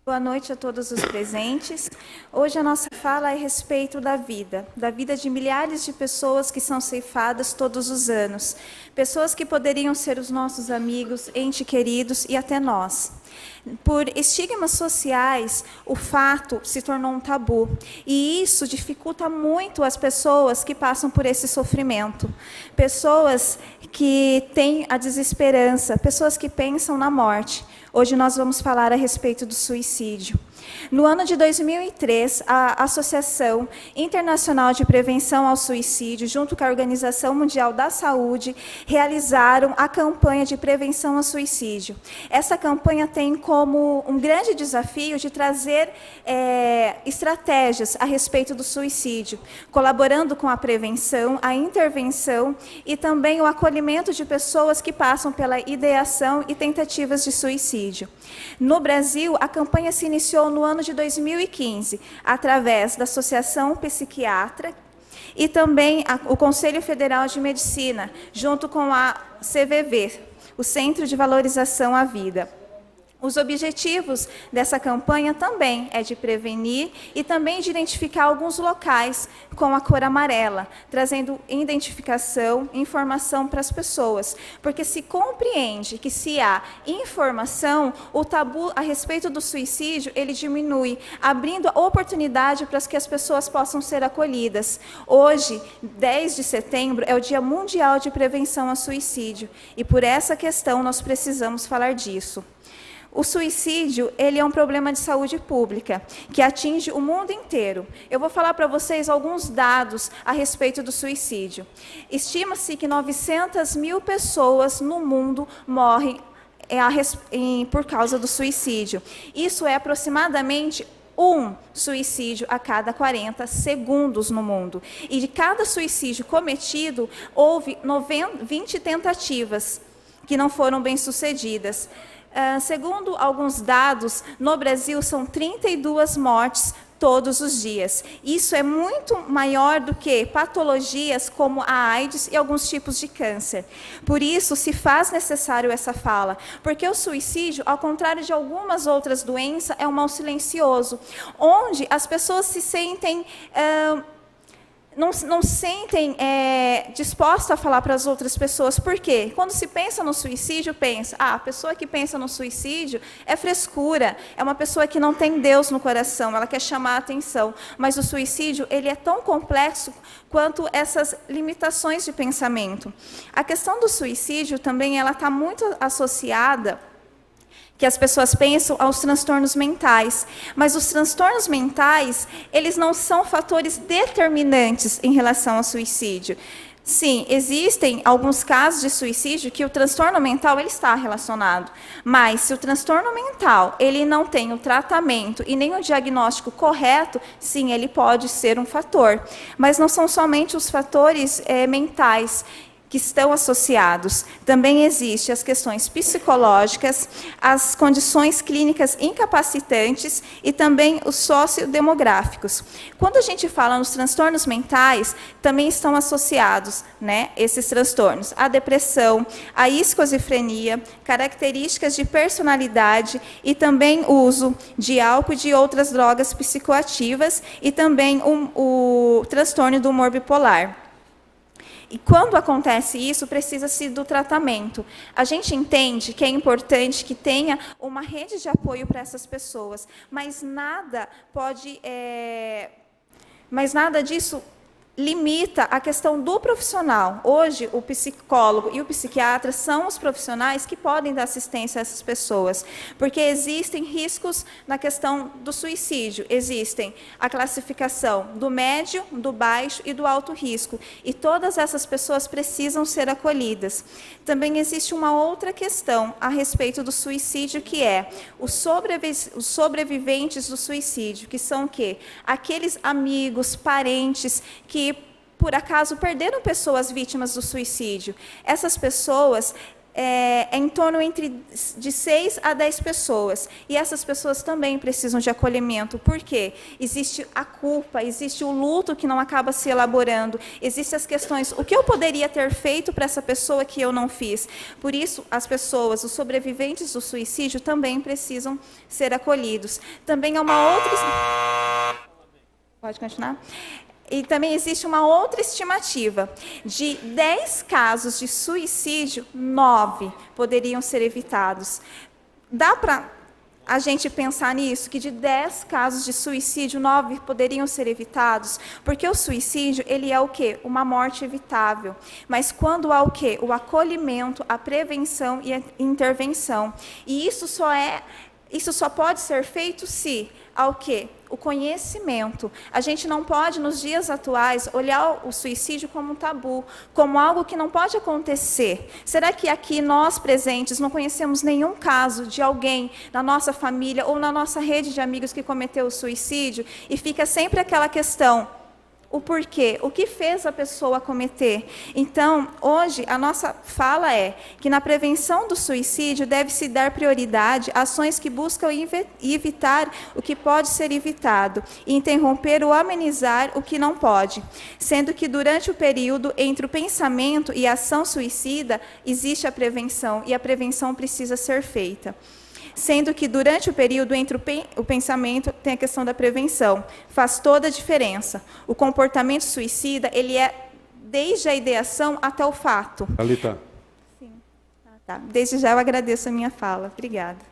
Boa noite a todos os presentes. Hoje a nossa fala é a respeito da vida de milhares de pessoas que são ceifadas todos os anos. Pessoas que poderiam ser os nossos amigos, entes queridos e até nós. Por estigmas sociais, o fato se tornou um tabu. E isso dificulta muito as pessoas que passam por esse sofrimento. Pessoas que têm a desesperança, pessoas que pensam na morte. Hoje nós vamos falar a respeito do suicídio. No ano de 2003, a Associação Internacional de Prevenção ao Suicídio, junto com a Organização Mundial da Saúde, realizaram a campanha de prevenção ao suicídio. Essa campanha tem como um grande desafio de trazer estratégias a respeito do suicídio, colaborando com a prevenção, a intervenção e também o acolhimento de pessoas que passam pela ideação e tentativas de suicídio. No Brasil, a campanha se iniciou no ano de 2015, através da Associação Psiquiatra e também o Conselho Federal de Medicina, junto com a CVV, o Centro de Valorização à Vida. Os objetivos dessa campanha também é de prevenir e também de identificar alguns locais com a cor amarela, trazendo identificação e informação para as pessoas. Porque se compreende que se há informação, o tabu a respeito do suicídio, ele diminui, abrindo a oportunidade para que as pessoas possam ser acolhidas. Hoje, 10 de setembro, é o Dia Mundial de Prevenção ao Suicídio. E por essa questão nós precisamos falar disso. O suicídio, ele é um problema de saúde pública, que atinge o mundo inteiro. Eu vou falar para vocês alguns dados a respeito do suicídio. Estima-se que 900 mil pessoas no mundo morrem por causa do suicídio. Isso é aproximadamente um suicídio a cada 40 segundos no mundo. E de cada suicídio cometido, houve 20 tentativas que não foram bem-sucedidas. Segundo alguns dados, no Brasil são 32 mortes todos os dias. Isso é muito maior do que patologias como a AIDS e alguns tipos de câncer. Por isso, se faz necessário essa fala, porque o suicídio, ao contrário de algumas outras doenças, é um mal silencioso, onde as pessoas se sentem... Não sentem dispostos a falar para as outras pessoas. Por quê? Quando se pensa no suicídio, pensa, a pessoa que pensa no suicídio é frescura, é uma pessoa que não tem Deus no coração, ela quer chamar a atenção. Mas o suicídio, ele é tão complexo quanto essas limitações de pensamento. A questão do suicídio também ela está muito associada que as pessoas pensam aos transtornos mentais. Mas os transtornos mentais, eles não são fatores determinantes em relação ao suicídio. Sim, existem alguns casos de suicídio que o transtorno mental ele está relacionado. Mas se o transtorno mental ele não tem o tratamento e nem o diagnóstico correto, sim, ele pode ser um fator. Mas não são somente os fatores mentais que estão associados. Também existem as questões psicológicas, as condições clínicas incapacitantes e também os sociodemográficos. Quando a gente fala nos transtornos mentais, também estão associados, esses transtornos, a depressão, a esquizofrenia, características de personalidade e também o uso de álcool e de outras drogas psicoativas e também o transtorno do humor bipolar. E quando acontece isso, precisa-se do tratamento. A gente entende que é importante que tenha uma rede de apoio para essas pessoas, mas nada disso limita a questão do profissional. Hoje, o psicólogo e o psiquiatra são os profissionais que podem dar assistência a essas pessoas, porque existem riscos na questão do suicídio. Existem a classificação do médio, do baixo e do alto risco, e todas essas pessoas precisam ser acolhidas. Também existe uma outra questão a respeito do suicídio, que é os sobreviventes do suicídio, que são o quê? Aqueles amigos, parentes que por acaso perderam pessoas vítimas do suicídio. Essas pessoas, é em torno de 6 a 10 pessoas. E essas pessoas também precisam de acolhimento. Por quê? Existe a culpa, existe o luto que não acaba se elaborando, existem as questões, o que eu poderia ter feito para essa pessoa que eu não fiz? Por isso, as pessoas, os sobreviventes do suicídio, também precisam ser acolhidos. Também há uma outra... Pode continuar? E também existe uma outra estimativa. De 10 casos de suicídio, 9 poderiam ser evitados. Dá para a gente pensar nisso? Que de 10 casos de suicídio, 9 poderiam ser evitados? Porque o suicídio, ele é o quê? Uma morte evitável. Mas quando há o quê? O acolhimento, a prevenção e a intervenção. E isso só pode ser feito se há o quê? O conhecimento. A gente não pode, nos dias atuais, olhar o suicídio como um tabu, como algo que não pode acontecer. Será que aqui nós presentes não conhecemos nenhum caso de alguém na nossa família ou na nossa rede de amigos que cometeu o suicídio? E fica sempre aquela questão: o porquê? O que fez a pessoa cometer? Então, hoje, a nossa fala é que na prevenção do suicídio deve-se dar prioridade a ações que buscam evitar o que pode ser evitado e interromper ou amenizar o que não pode, sendo que durante o período entre o pensamento e a ação suicida existe a prevenção e a prevenção precisa ser feita. Sendo que durante o período entre o pensamento tem a questão da prevenção. Faz toda a diferença. O comportamento suicida, ele é desde a ideação até o fato. Thalita. Sim. Tá. Desde já eu agradeço a minha fala. Obrigada.